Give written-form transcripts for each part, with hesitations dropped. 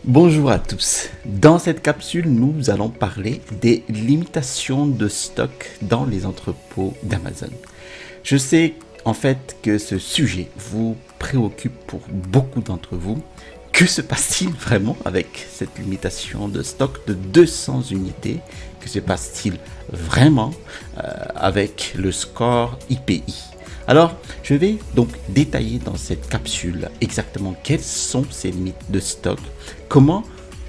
Bonjour à tous. Dans cette capsule, nous allons parler des limitations de stock dans les entrepôts d'Amazon. Je sais en fait que ce sujet vous préoccupe pour beaucoup d'entre vous. Que se passe-t-il vraiment avec cette limitation de stock de 200 unités? Que se passe-t-il vraiment avec le score IPI? Alors, je vais donc détailler dans cette capsule exactement quelles sont ces limites de stock. Comment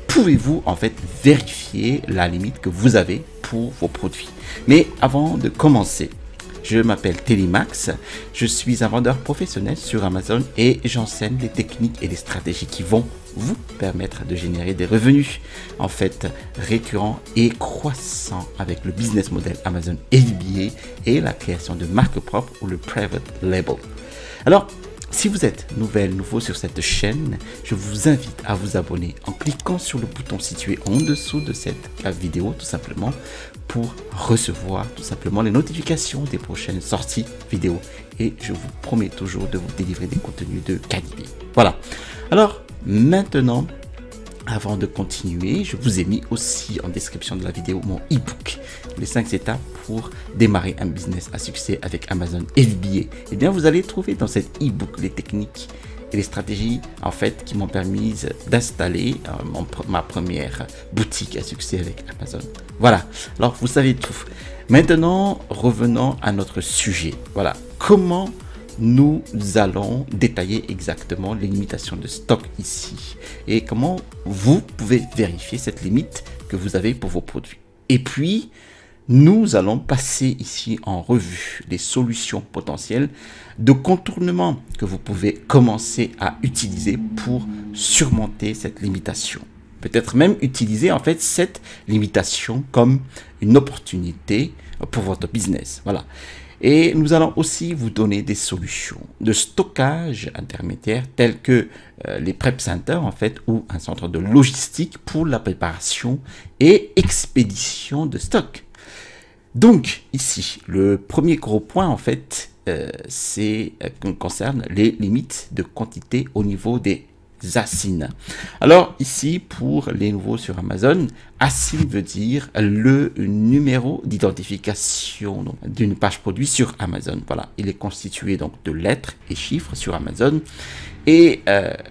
pouvez-vous en fait vérifier la limite que vous avez pour vos produits? Mais avant de commencer, je m'appelle Télémax, je suis un vendeur professionnel sur Amazon et j'enseigne les techniques et les stratégies qui vont vous permettre de générer des revenus en fait récurrents et croissants avec le business model Amazon FBA et la création de marques propres ou le private label. Alors, si vous êtes nouveau sur cette chaîne, je vous invite à vous abonner en cliquant sur le bouton situé en dessous de cette vidéo tout simplement pour recevoir tout simplement les notifications des prochaines sorties vidéo et je vous promets toujours de vous délivrer des contenus de qualité. Voilà. Alors maintenant, avant de continuer, je vous ai mis aussi en description de la vidéo mon e-book, les 5 étapes pour démarrer un business à succès avec Amazon FBA. Eh bien, vous allez trouver dans cet e-book les techniques et les stratégies en fait qui m'ont permis d'installer ma première boutique à succès avec Amazon. Voilà, alors vous savez tout. Maintenant, revenons à notre sujet. Voilà, comment nous allons détailler exactement les limitations de stock ici et comment vous pouvez vérifier cette limite que vous avez pour vos produits. Et puis, nous allons passer ici en revue les solutions potentielles de contournement que vous pouvez commencer à utiliser pour surmonter cette limitation. Peut-être même utiliser en fait cette limitation comme une opportunité pour votre business. Voilà. Et nous allons aussi vous donner des solutions de stockage intermédiaire telles que les prep centers en fait ou un centre de logistique pour la préparation et expédition de stock. Donc ici, le premier gros point en fait, concerne les limites de quantité au niveau des ASIN. Alors ici, pour les nouveaux sur Amazon, ASIN veut dire le numéro d'identification d'une page produit sur Amazon. Voilà, il est constitué donc de lettres et chiffres sur Amazon. Et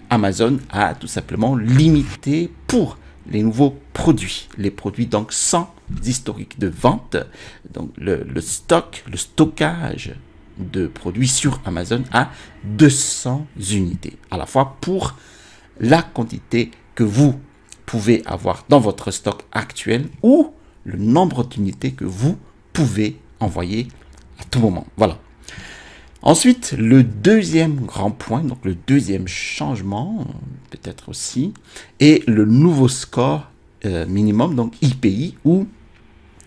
Amazon a tout simplement limité pour les nouveaux produits, les produits donc sans historique de vente, donc le stockage de produits sur Amazon à 200 unités, à la fois pour la quantité que vous pouvez avoir dans votre stock actuel ou le nombre d'unités que vous pouvez envoyer à tout moment. Voilà. Ensuite, le deuxième grand point, donc le deuxième changement, peut-être aussi, est le nouveau score minimum, donc IPI, ou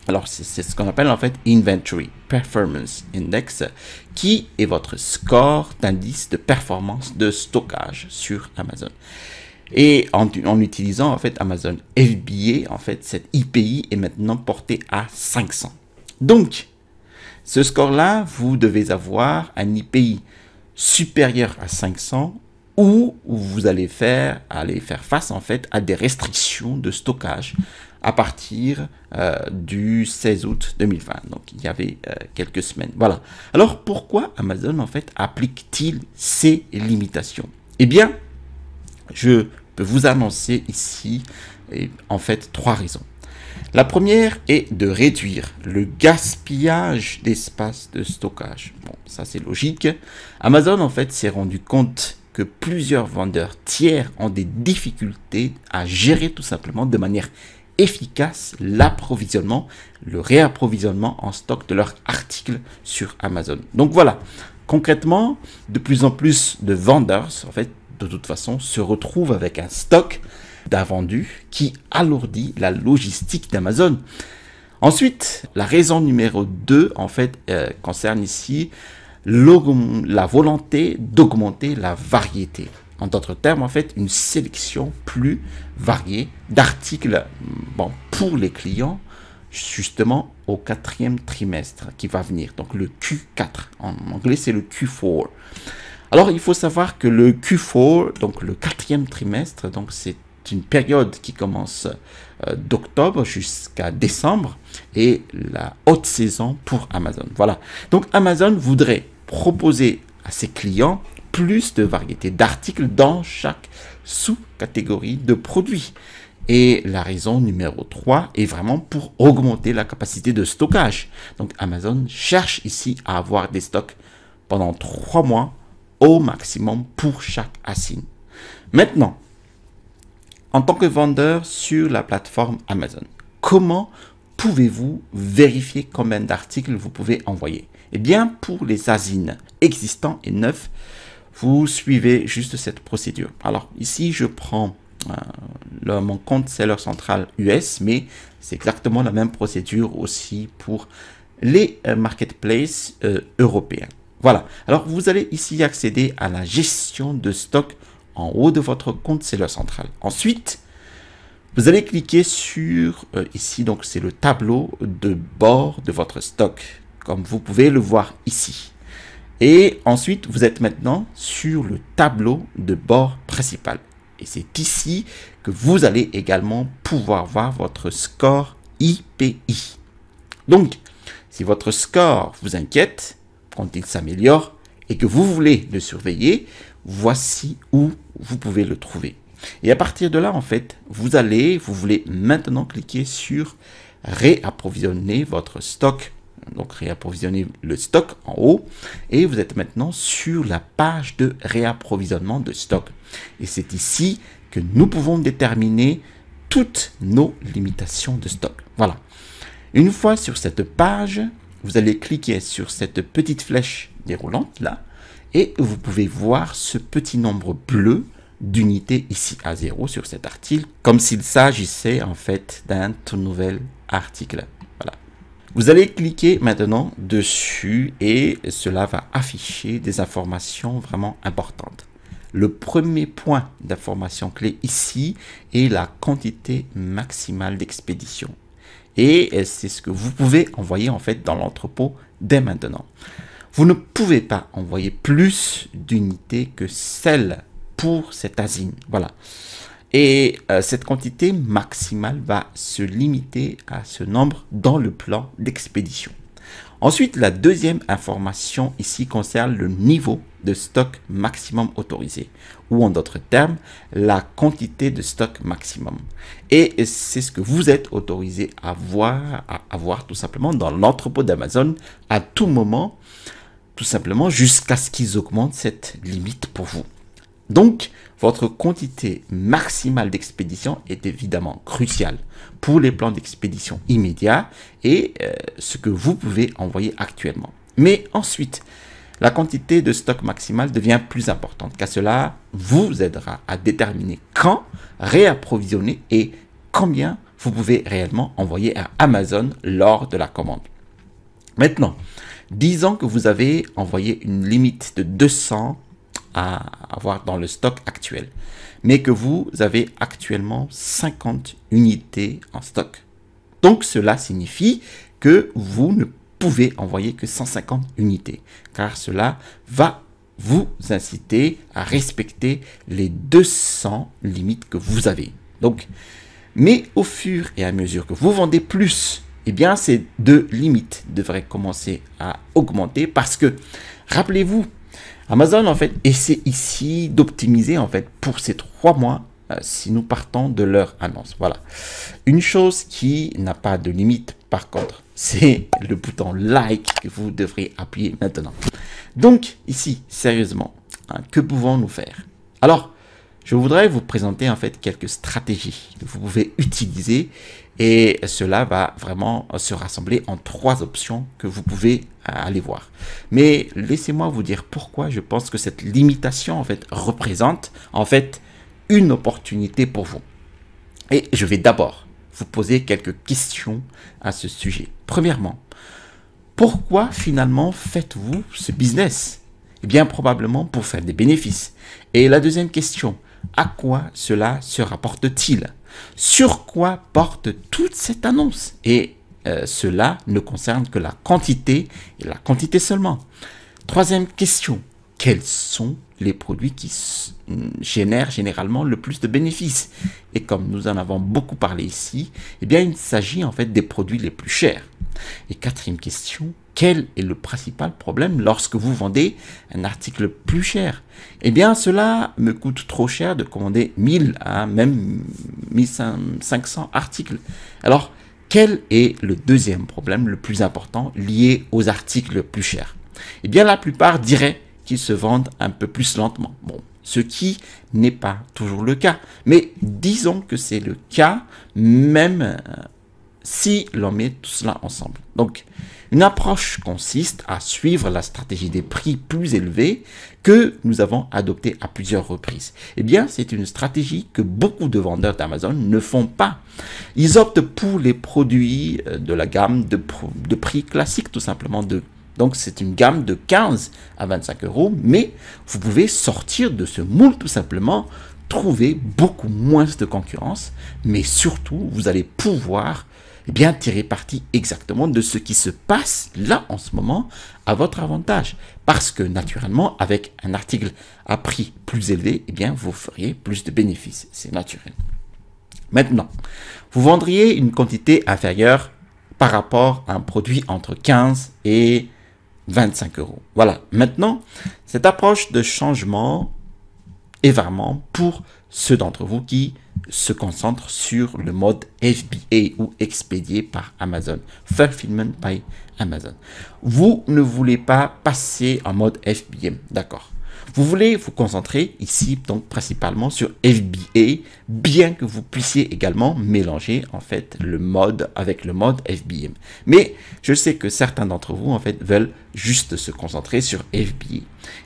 alors c'est ce qu'on appelle en fait Inventory Performance Index, qui est votre score d'indice de performance de stockage sur Amazon. Et en utilisant en fait Amazon FBA, en fait cette IPI est maintenant portée à 500. Donc ce score-là, vous devez avoir un IPI supérieur à 500 ou vous allez faire face en fait à des restrictions de stockage à partir du 16 août 2020. Donc, il y avait quelques semaines. Voilà. Alors, pourquoi Amazon en fait applique-t-il ces limitations? Eh bien, je peux vous annoncer ici en fait 3 raisons. La première est de réduire le gaspillage d'espace de stockage. Bon, ça c'est logique. Amazon en fait s'est rendu compte que plusieurs vendeurs tiers ont des difficultés à gérer tout simplement de manière efficace l'approvisionnement, le réapprovisionnement en stock de leurs articles sur Amazon. Donc voilà, concrètement, de plus en plus de vendeurs en fait de toute façon se retrouvent avec un stock d'invendus qui alourdit la logistique d'Amazon. Ensuite, la raison numéro 2, en fait, concerne ici la volonté d'augmenter la variété. En d'autres termes, en fait, une sélection plus variée d'articles pour les clients, justement au 4e trimestre qui va venir, donc le Q4. En anglais, c'est le Q4. Alors, il faut savoir que le Q4, donc le 4e trimestre, donc c'est une période qui commence d'octobre jusqu'à décembre et la haute saison pour Amazon. Voilà. Donc Amazon voudrait proposer à ses clients plus de variété d'articles dans chaque sous-catégorie de produits. Et la raison numéro 3 est vraiment pour augmenter la capacité de stockage. Donc Amazon cherche ici à avoir des stocks pendant 3 mois au maximum pour chaque assigne. Maintenant, en tant que vendeur sur la plateforme Amazon, comment pouvez-vous vérifier combien d'articles vous pouvez envoyer? Eh bien, pour les assignes existants et neufs, vous suivez juste cette procédure. Alors ici, je prends mon compte Seller Central US, mais c'est exactement la même procédure aussi pour les marketplaces européens. Voilà. Alors, vous allez ici accéder à la gestion de stock en haut de votre compte Seller Central. Ensuite, vous allez cliquer sur ici, donc c'est le tableau de bord de votre stock, comme vous pouvez le voir ici. Et ensuite, vous êtes maintenant sur le tableau de bord principal. Et c'est ici que vous allez également pouvoir voir votre score IPI. Donc, si votre score vous inquiète, quand il s'améliore et que vous voulez le surveiller, voici où vous pouvez le trouver. Et à partir de là, en fait, vous voulez maintenant cliquer sur réapprovisionner votre stock. Donc, réapprovisionner le stock en haut. Et vous êtes maintenant sur la page de réapprovisionnement de stock. Et c'est ici que nous pouvons déterminer toutes nos limitations de stock. Voilà. Une fois sur cette page, vous allez cliquer sur cette petite flèche déroulante là. Et vous pouvez voir ce petit nombre bleu d'unités ici à 0 sur cet article, comme s'il s'agissait en fait d'un tout nouvel article. Voilà. Vous allez cliquer maintenant dessus et cela va afficher des informations vraiment importantes. Le premier point d'information clé ici est la quantité maximale d'expédition. Et c'est ce que vous pouvez envoyer en fait dans l'entrepôt dès maintenant. Vous ne pouvez pas envoyer plus d'unités que celle pour cette assigne. Voilà. Et cette quantité maximale va se limiter à ce nombre dans le plan d'expédition. Ensuite, la deuxième information ici concerne le niveau de stock maximum autorisé, ou en d'autres termes, la quantité de stock maximum. Et c'est ce que vous êtes autorisé à avoir tout simplement dans l'entrepôt d'Amazon à tout moment, tout simplement jusqu'à ce qu'ils augmentent cette limite pour vous. Donc, votre quantité maximale d'expédition est évidemment cruciale pour les plans d'expédition immédiats et ce que vous pouvez envoyer actuellement. Mais ensuite, la quantité de stock maximale devient plus importante car cela vous aidera à déterminer quand réapprovisionner et combien vous pouvez réellement envoyer à Amazon lors de la commande. Maintenant, disons que vous avez envoyé une limite de 200 à avoir dans le stock actuel, mais que vous avez actuellement 50 unités en stock. Donc cela signifie que vous ne pouvez envoyer que 150 unités, car cela va vous inciter à respecter les 200 limites que vous avez. Donc, mais au fur et à mesure que vous vendez plus, eh bien ces deux limites devraient commencer à augmenter parce que, rappelez-vous, Amazon, en fait, essaie ici d'optimiser, en fait, pour ces 3 mois, si nous partons de leur annonce. Voilà. Une chose qui n'a pas de limite, par contre, c'est le bouton like que vous devrez appuyer maintenant. Donc, ici, sérieusement, hein, que pouvons-nous faire? Alors, je voudrais vous présenter, en fait, quelques stratégies que vous pouvez utiliser et cela va vraiment se rassembler en 3 options que vous pouvez aller voir. Mais laissez-moi vous dire pourquoi je pense que cette limitation en fait représente en fait une opportunité pour vous. Et je vais d'abord vous poser quelques questions à ce sujet. Premièrement, pourquoi finalement faites-vous ce business? Eh bien probablement pour faire des bénéfices. Et la deuxième question, à quoi cela se rapporte-t-il? Sur quoi porte toute cette annonce? Et cela ne concerne que la quantité et la quantité seulement. Troisième question, quels sont les produits qui génèrent généralement le plus de bénéfices. Et comme nous en avons beaucoup parlé ici, eh bien, il s'agit en fait des produits les plus chers. Et quatrième question, quel est le principal problème lorsque vous vendez un article plus cher? Eh bien, cela me coûte trop cher de commander 1000 à même 1500 articles. Alors, quel est le deuxième problème le plus important lié aux articles plus chers? Eh bien, la plupart diraient qu'ils se vendent un peu plus lentement. Bon, ce qui n'est pas toujours le cas. Mais disons que c'est le cas même si l'on met tout cela ensemble. Donc, une approche consiste à suivre la stratégie des prix plus élevés que nous avons adoptée à plusieurs reprises. Eh bien, c'est une stratégie que beaucoup de vendeurs d'Amazon ne font pas. Ils optent pour les produits de la gamme de prix classique, tout simplement. Donc, c'est une gamme de 15 à 25 euros, mais vous pouvez sortir de ce moule tout simplement, trouver beaucoup moins de concurrence, mais surtout, vous allez pouvoir bien tirer parti exactement de ce qui se passe là en ce moment à votre avantage. Parce que naturellement, avec un article à prix plus élevé, eh bien, vous feriez plus de bénéfices. C'est naturel. Maintenant, vous vendriez une quantité inférieure par rapport à un produit entre 15 et 25 euros. Voilà. Maintenant, cette approche de changement est vraiment pour ceux d'entre vous qui se concentrent sur le mode FBA ou expédié par Amazon, Fulfillment by Amazon. Vous ne voulez pas passer en mode FBA, d'accord. Vous voulez vous concentrer ici donc principalement sur FBA, bien que vous puissiez également mélanger en fait le mode avec le mode FBA. Mais je sais que certains d'entre vous en fait veulent juste se concentrer sur FBA.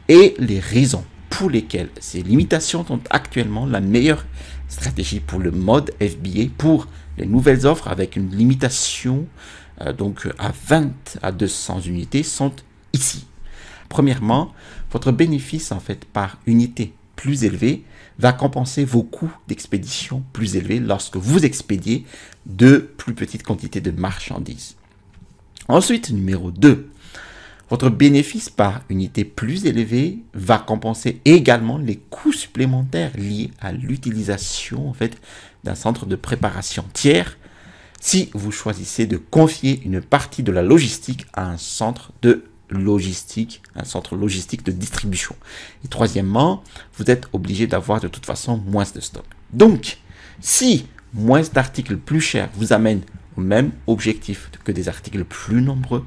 Et les raisons pour lesquelles ces limitations sont actuellement la meilleure stratégie pour le mode FBA, pour les nouvelles offres avec une limitation donc à 20 à 200 unités sont ici. Premièrement, votre bénéfice en fait par unité plus élevé va compenser vos coûts d'expédition plus élevés lorsque vous expédiez de plus petites quantités de marchandises. Ensuite, numéro 2, votre bénéfice par unité plus élevé va compenser également les coûts supplémentaires liés à l'utilisation en fait d'un centre de préparation tiers si vous choisissez de confier une partie de la logistique à un centre logistique de distribution. Et troisièmement, vous êtes obligé d'avoir de toute façon moins de stock. Donc, si moins d'articles plus chers vous amènent au même objectif que des articles plus nombreux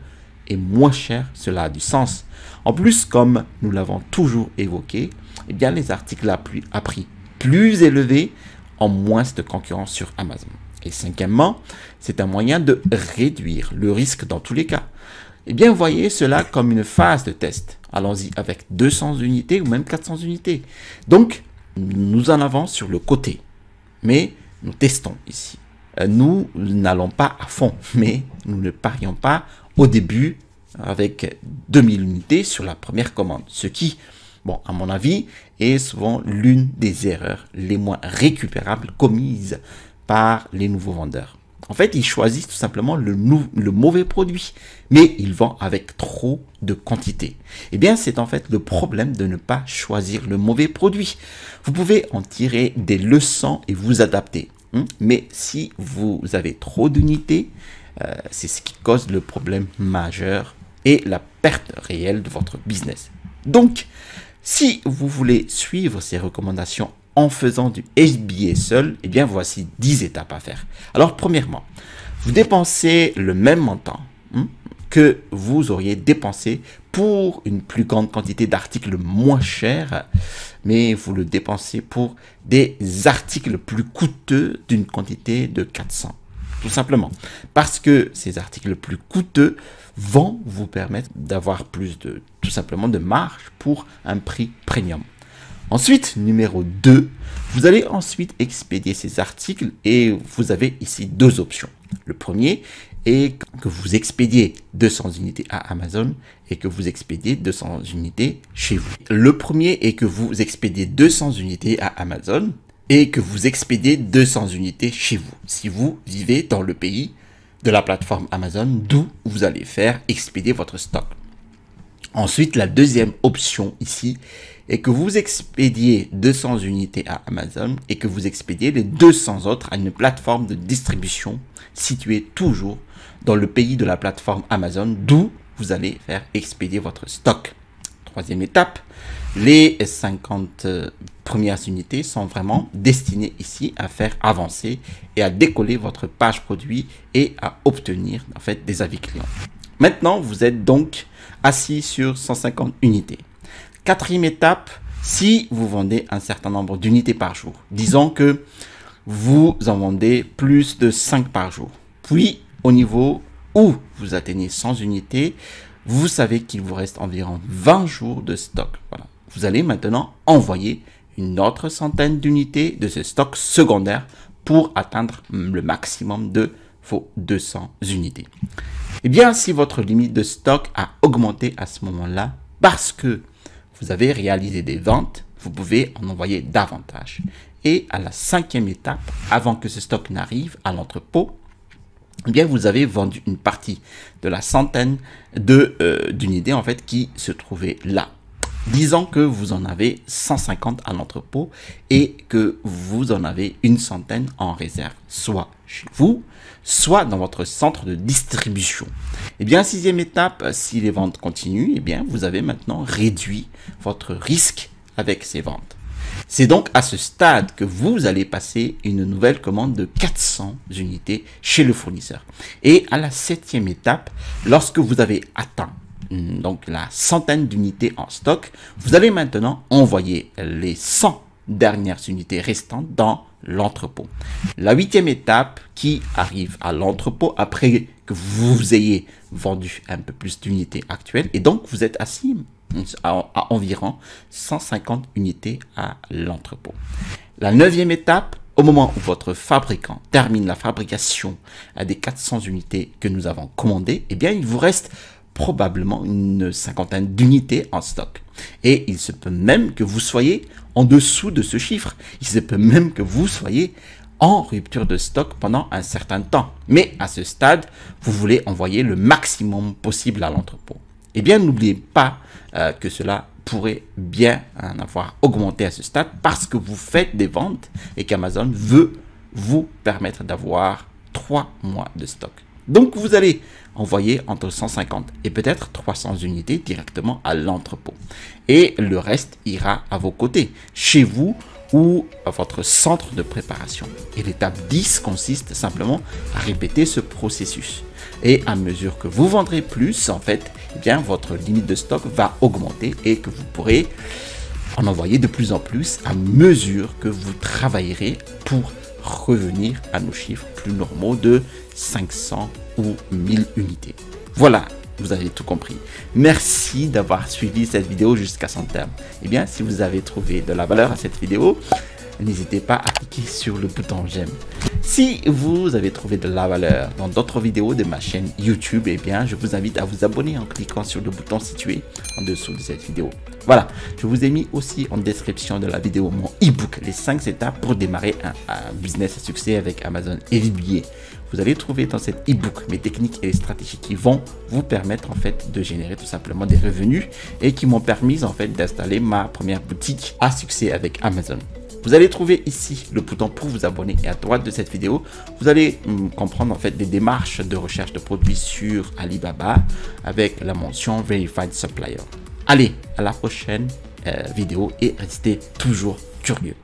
et moins chers, cela a du sens. En plus, comme nous l'avons toujours évoqué, eh bien, les articles à prix plus élevés ont moins de concurrence sur Amazon. Et cinquièmement, c'est un moyen de réduire le risque dans tous les cas. Eh bien, voyez cela comme une phase de test. Allons-y avec 200 unités ou même 400 unités. Donc, nous en avons sur le côté. Mais nous testons ici. Nous n'allons pas à fond, mais nous ne parions pas au début avec 2000 unités sur la première commande. Ce qui, bon, à mon avis, est souvent l'une des erreurs les moins récupérables commises par les nouveaux vendeurs. En fait, ils choisissent tout simplement le mauvais produit, mais ils vendent avec trop de quantité. Eh bien, c'est en fait le problème de ne pas choisir le mauvais produit. Vous pouvez en tirer des leçons et vous adapter. Mais si vous avez trop d'unités, c'est ce qui cause le problème majeur et la perte réelle de votre business. Donc, si vous voulez suivre ces recommandations en faisant du FBA seul, eh bien, voici 10 étapes à faire. Alors, premièrement, vous dépensez le même montant que vous auriez dépensé pour une plus grande quantité d'articles moins chers, mais vous le dépensez pour des articles plus coûteux d'une quantité de 400. Tout simplement. Parce que ces articles plus coûteux vont vous permettre d'avoir plus tout simplement de marge pour un prix premium. Ensuite, numéro 2, vous allez ensuite expédier ces articles et vous avez ici deux options. Le premier est que vous expédiez 200 unités à Amazon et que vous expédiez 200 unités chez vous. Le premier est que vous expédiez 200 unités à Amazon et que vous expédiez 200 unités chez vous, si vous vivez dans le pays de la plateforme Amazon d'où vous allez faire expédier votre stock. Ensuite, la deuxième option ici et que vous expédiez 200 unités à Amazon et que vous expédiez les 200 autres à une plateforme de distribution située toujours dans le pays de la plateforme Amazon, d'où vous allez faire expédier votre stock. Troisième étape, les 50 premières unités sont vraiment destinées ici à faire avancer et à décoller votre page produit et à obtenir en fait des avis clients. Maintenant, vous êtes donc assis sur 150 unités. Quatrième étape, si vous vendez un certain nombre d'unités par jour, disons que vous en vendez plus de 5 par jour, puis au niveau où vous atteignez 100 unités, vous savez qu'il vous reste environ 20 jours de stock. Voilà. Vous allez maintenant envoyer une autre centaine d'unités de ce stock secondaire pour atteindre le maximum de vos 200 unités. Eh bien, si votre limite de stock a augmenté à ce moment-là parce que vous avez réalisé des ventes, vous pouvez en envoyer davantage. Et à la cinquième étape, avant que ce stock n'arrive à l'entrepôt, eh bien, vous avez vendu une partie de la centaine d'unités en fait qui se trouvaient là. Disons que vous en avez 150 à l'entrepôt et que vous en avez une centaine en réserve, soit chez vous, soit dans votre centre de distribution. Eh bien, sixième étape, si les ventes continuent, eh bien, vous avez maintenant réduit votre risque avec ces ventes. C'est donc à ce stade que vous allez passer une nouvelle commande de 400 unités chez le fournisseur. Et à la septième étape, lorsque vous avez atteint donc la centaine d'unités en stock, vous allez maintenant envoyer les 100 dernières unités restantes dans l'entrepôt. La huitième étape qui arrive à l'entrepôt après que vous ayez vendu un peu plus d'unités actuelles et donc vous êtes assis à environ 150 unités à l'entrepôt. La neuvième étape, au moment où votre fabricant termine la fabrication des 400 unités que nous avons commandées, eh bien il vous reste probablement une cinquantaine d'unités en stock. Et il se peut même que vous soyez en dessous de ce chiffre. Il se peut même que vous soyez en rupture de stock pendant un certain temps. Mais à ce stade, vous voulez envoyer le maximum possible à l'entrepôt. Eh bien, n'oubliez pas que cela pourrait bien avoir augmenté à ce stade parce que vous faites des ventes et qu'Amazon veut vous permettre d'avoir 3 mois de stock. Donc, vous allez envoyer entre 150 et peut-être 300 unités directement à l'entrepôt. Et le reste ira à vos côtés, chez vous ou à votre centre de préparation. Et l'étape 10 consiste simplement à répéter ce processus. Et à mesure que vous vendrez plus, en fait, eh bien, votre limite de stock va augmenter et que vous pourrez en envoyer de plus en plus à mesure que vous travaillerez pour revenir à nos chiffres plus normaux de 500 ou 1000 unités. Voilà, vous avez tout compris. Merci d'avoir suivi cette vidéo jusqu'à son terme. Eh bien, si vous avez trouvé de la valeur à cette vidéo, n'hésitez pas à cliquer sur le bouton j'aime. Si vous avez trouvé de la valeur dans d'autres vidéos de ma chaîne YouTube, eh bien, je vous invite à vous abonner en cliquant sur le bouton situé en dessous de cette vidéo. Voilà, je vous ai mis aussi en description de la vidéo mon e-book, les 5 étapes pour démarrer un business à succès avec Amazon FBA. Vous allez trouver dans cet e-book mes techniques et les stratégies qui vont vous permettre en fait de générer tout simplement des revenus et qui m'ont permis en fait d'installer ma première boutique à succès avec Amazon. Vous allez trouver ici le bouton pour vous abonner et à droite de cette vidéo, vous allez comprendre en fait des démarches de recherche de produits sur Alibaba avec la mention Verified Supplier. Allez, à la prochaine vidéo et restez toujours curieux.